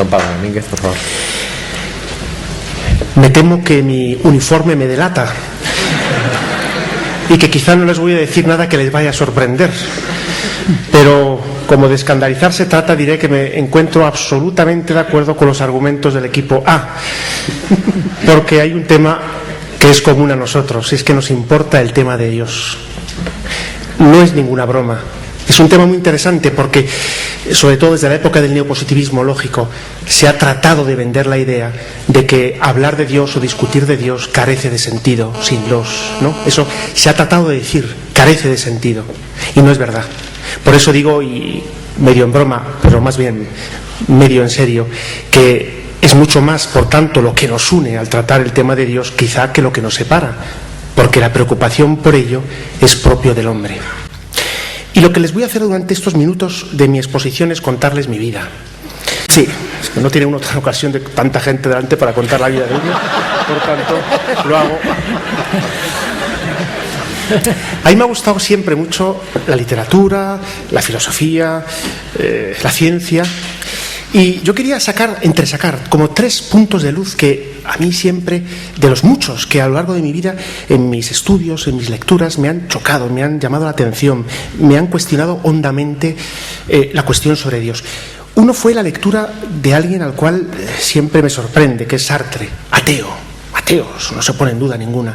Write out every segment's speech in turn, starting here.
Don Pablo Domínguez, por favor. Me temo que mi uniforme me delata y que quizá no les voy a decir nada que les vaya a sorprender, pero como de escandalizar se trata, diré que me encuentro absolutamente de acuerdo con los argumentos del equipo A, porque hay un tema que es común a nosotros, es que nos importa el tema de Dios. No es ninguna broma. Es un tema muy interesante porque, sobre todo desde la época del neopositivismo lógico, se ha tratado de vender la idea de que hablar de Dios o discutir de Dios carece de sentido sin Dios, ¿no? Eso se ha tratado de decir, carece de sentido, y no es verdad. Por eso digo, y medio en broma, pero más bien medio en serio, que es mucho más, por tanto, lo que nos une al tratar el tema de Dios quizá que lo que nos separa, porque la preocupación por ello es propio del hombre. Y lo que les voy a hacer durante estos minutos de mi exposición es contarles mi vida. Sí, es que no tiene uno otra ocasión de tanta gente delante para contar la vida de uno, por tanto, lo hago. A mí me ha gustado siempre mucho la literatura, la filosofía, la ciencia, y yo quería entresacar como 3 puntos de luz que a mí siempre, de los muchos que a lo largo de mi vida, en mis estudios, en mis lecturas, me han chocado, me han llamado la atención, me han cuestionado hondamente la cuestión sobre Dios. Uno fue la lectura de alguien al cual siempre me sorprende, que es Sartre, ateo, no se pone en duda ninguna.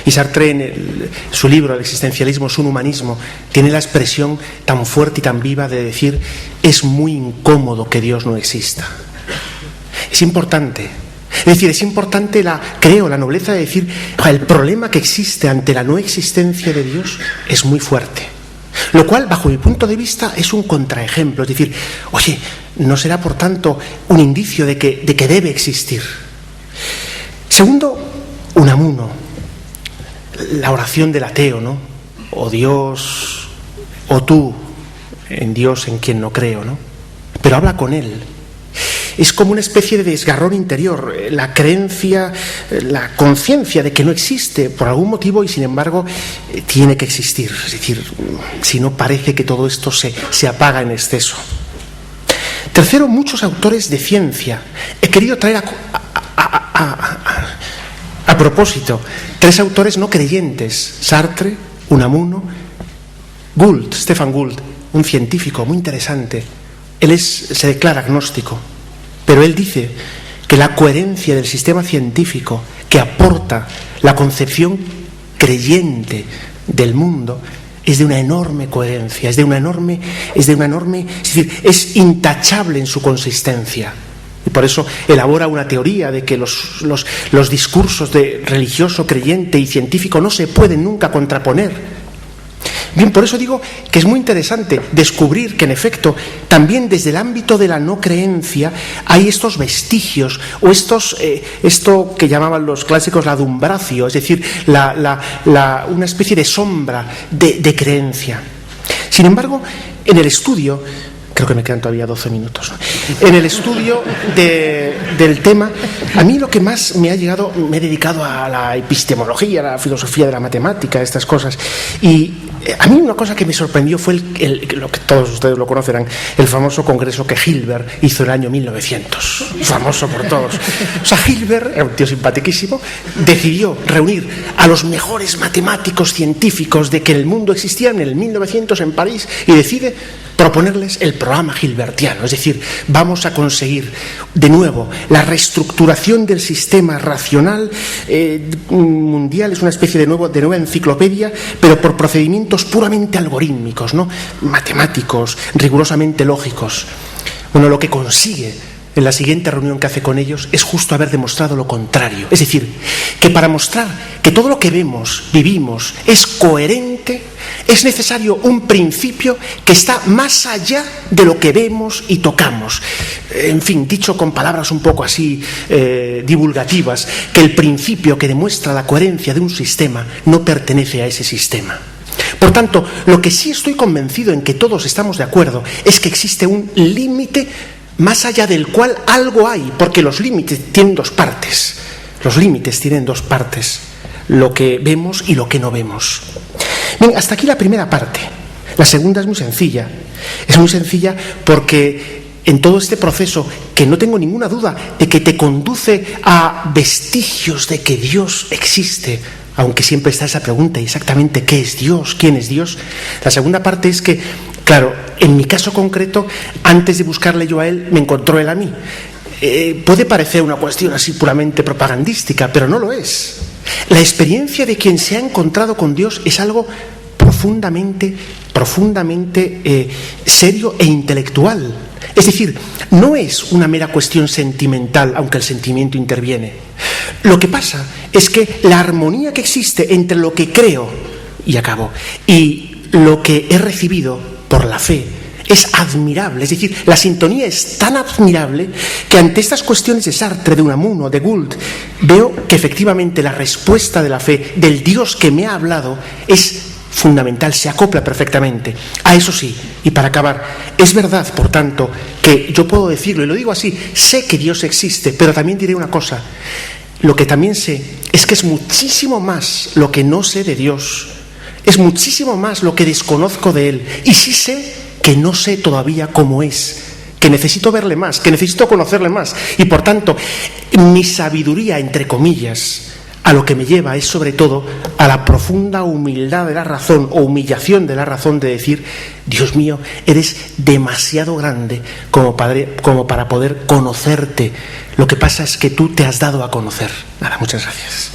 Y Sartre, en su libro El existencialismo es un humanismo, tiene la expresión tan fuerte y tan viva de decir: es muy incómodo que Dios no exista. Es importante. Es decir, es importante la nobleza de decir, el problema que existe ante la no existencia de Dios es muy fuerte. Lo cual, bajo mi punto de vista, es un contraejemplo. Es decir, oye, ¿no será por tanto un indicio de que debe existir? Segundo, Unamuno, la oración del ateo, ¿no? O Dios, o tú, en Dios en quien no creo, ¿no? Pero habla con él. Es como una especie de desgarrón interior, la creencia, la conciencia de que no existe por algún motivo y sin embargo tiene que existir. Es decir, si no, parece que todo esto se apaga en exceso. Tercero, muchos autores de ciencia. He querido traer a propósito 3 autores no creyentes: Sartre, Unamuno, Stefan Gould, un científico muy interesante. Él se declara agnóstico, pero él dice que la coherencia del sistema científico que aporta la concepción creyente del mundo es de una enorme coherencia, es decir, es intachable en su consistencia. Y por eso elabora una teoría de que los discursos de religioso, creyente y científico no se pueden nunca contraponer. Bien, por eso digo que es muy interesante descubrir que, en efecto, también desde el ámbito de la no creencia hay estos vestigios, o esto que llamaban los clásicos la adumbratio, es decir, una especie de sombra de creencia. Sin embargo, en el estudio, creo que me quedan todavía 12 minutos, ¿no? En el estudio del tema, a mí lo que más me ha llegado, me he dedicado a la epistemología, a la filosofía de la matemática, estas cosas, y a mí una cosa que me sorprendió fue lo que todos ustedes lo conocerán, el famoso congreso que Hilbert hizo el año 1900, famoso por todos. O sea, Hilbert, era un tío simpaticísimo, decidió reunir a los mejores matemáticos científicos de que el mundo existía en el 1900 en París y decide proponerles el programa hilbertiano, es decir, vamos a conseguir de nuevo la reestructuración del sistema racional mundial, es una especie de nueva enciclopedia, pero por procedimientos puramente algorítmicos, ¿no? Matemáticos, rigurosamente lógicos. Bueno, lo que consigue en la siguiente reunión que hace con ellos es justo haber demostrado lo contrario, es decir, que para mostrar que todo lo que vemos, vivimos, es coherente, es necesario un principio que está más allá de lo que vemos y tocamos. En fin, dicho con palabras un poco así divulgativas, que el principio que demuestra la coherencia de un sistema no pertenece a ese sistema. Por tanto, lo que sí estoy convencido en que todos estamos de acuerdo es que existe un límite más allá del cual algo hay, porque los límites tienen 2 partes. Los límites tienen 2 partes, lo que vemos y lo que no vemos. Bien, hasta aquí la primera parte. La segunda es muy sencilla. Es muy sencilla porque en todo este proceso, que no tengo ninguna duda de que te conduce a vestigios de que Dios existe, aunque siempre está esa pregunta, exactamente ¿qué es Dios? ¿Quién es Dios? La segunda parte es que, claro, en mi caso concreto, antes de buscarle yo a Él, me encontró Él a mí. Puede parecer una cuestión así puramente propagandística, pero no lo es. La experiencia de quien se ha encontrado con Dios es algo profundamente serio e intelectual. Es decir, no es una mera cuestión sentimental, aunque el sentimiento interviene. Lo que pasa es que la armonía que existe entre lo que creo, y acabo, y lo que he recibido por la fe, es admirable. Es decir, la sintonía es tan admirable que ante estas cuestiones de Sartre, de Unamuno, de Gould, veo que efectivamente la respuesta de la fe, del Dios que me ha hablado, es fundamental, se acopla perfectamente. Eso sí, y para acabar, es verdad, por tanto, que yo puedo decirlo, y lo digo así, sé que Dios existe, pero también diré una cosa, lo que también sé es que es muchísimo más lo que no sé de Dios, es muchísimo más lo que desconozco de Él, y sí sé que no sé todavía cómo es, que necesito verle más, que necesito conocerle más, y por tanto, mi sabiduría, entre comillas, a lo que me lleva es sobre todo a la profunda humildad de la razón o humillación de la razón de decir, Dios mío, eres demasiado grande como para poder conocerte. Lo que pasa es que tú te has dado a conocer. Nada, muchas gracias.